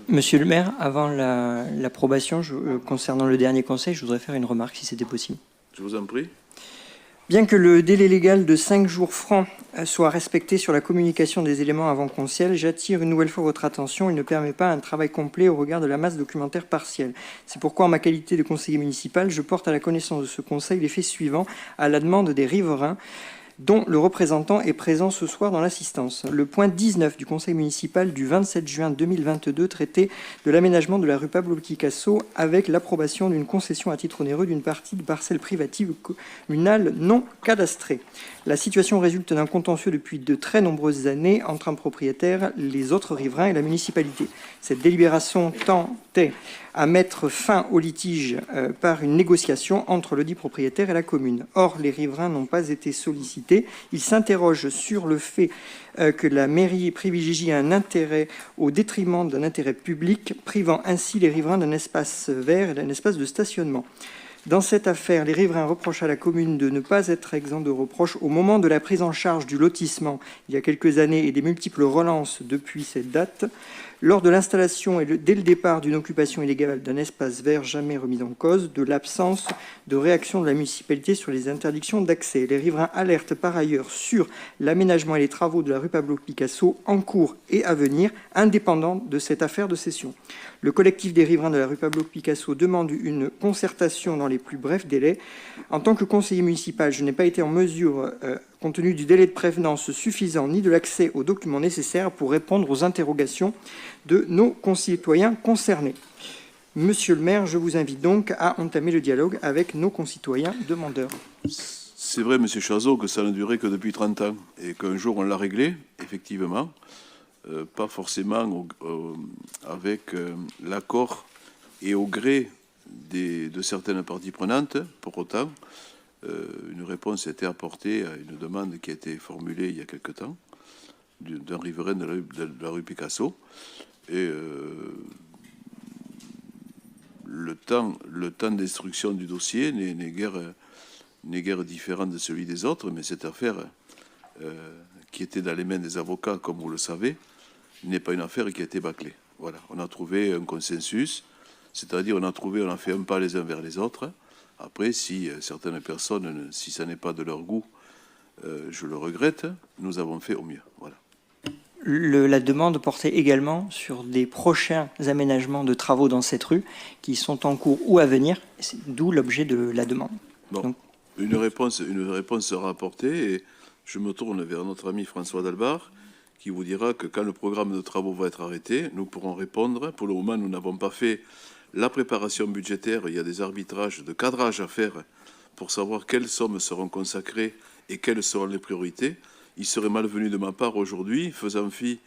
Monsieur le maire, avant l'approbation, concernant le dernier conseil, je voudrais faire une remarque, si c'était possible. Je vous en prie. Bien que le délai légal de 5 jours francs soit respecté sur la communication des éléments avant conseil, j'attire une nouvelle fois votre attention. Il ne permet pas un travail complet au regard de la masse documentaire partielle. C'est pourquoi, en ma qualité de conseiller municipal, je porte à la connaissance de ce conseil les faits suivants à la demande des riverains, dont le représentant est présent ce soir dans l'assistance. Le point 19 du conseil municipal du 27 juin 2022 traitait de l'aménagement de la rue Pablo Picasso avec l'approbation d'une concession à titre onéreux d'une partie de parcelles privatives communales non cadastrées. La situation résulte d'un contentieux depuis de très nombreuses années entre un propriétaire, les autres riverains et la municipalité. Cette délibération tentait à mettre fin au litige par une négociation entre le dit propriétaire et la commune. Or, les riverains n'ont pas été sollicités. Ils s'interrogent sur le fait que la mairie privilégie un intérêt au détriment d'un intérêt public, privant ainsi les riverains d'un espace vert et d'un espace de stationnement. Dans cette affaire, les riverains reprochent à la commune de ne pas être exempts de reproches au moment de la prise en charge du lotissement il y a quelques années et des multiples relances depuis cette date. Lors de l'installation et dès le départ d'une occupation illégale d'un espace vert jamais remis en cause, de l'absence de réaction de la municipalité sur les interdictions d'accès. Les riverains alertent par ailleurs sur l'aménagement et les travaux de la rue Pablo Picasso en cours et à venir, indépendants de cette affaire de cession. Le collectif des riverains de la rue Pablo Picasso demande une concertation dans les plus brefs délais. En tant que conseiller municipal, je n'ai pas été en mesure, compte tenu du délai de prévenance suffisant, ni de l'accès aux documents nécessaires pour répondre aux interrogations de nos concitoyens concernés. Monsieur le maire, je vous invite donc à entamer le dialogue avec nos concitoyens demandeurs. C'est vrai, Monsieur Chazot, que ça ne durait que depuis 30 ans et qu'un jour on l'a réglé, effectivement, pas forcément avec l'accord et au gré de certaines parties prenantes. Pour autant, une réponse a été apportée à une demande qui a été formulée il y a quelque temps d'un riverain de la rue Picasso. Et le temps d'instruction du dossier n'est guère différent de celui des autres, mais cette affaire qui était dans les mains des avocats, comme vous le savez, n'est pas une affaire qui a été bâclée. Voilà, on a trouvé un consensus, c'est-à-dire on a fait un pas les uns vers les autres. Après, si certaines personnes, si ça n'est pas de leur goût, je le regrette, nous avons fait au mieux. Voilà. La demande portait également sur des prochains aménagements de travaux dans cette rue qui sont en cours ou à venir, d'où l'objet de la demande. Bon, donc, une réponse sera apportée et je me tourne vers notre ami François Dalbar qui vous dira que quand le programme de travaux va être arrêté, nous pourrons répondre. Pour le moment, nous n'avons pas fait la préparation budgétaire. Il y a des arbitrages de cadrage à faire pour savoir quelles sommes seront consacrées et quelles seront les priorités. Il serait malvenu de ma part aujourd'hui, faisant fi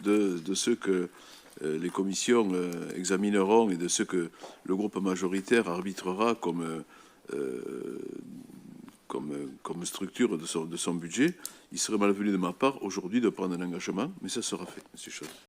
de ce que les commissions examineront et de ce que le groupe majoritaire arbitrera comme structure de son budget, il serait malvenu de ma part aujourd'hui de prendre un engagement, mais ça sera fait, M. Chaud.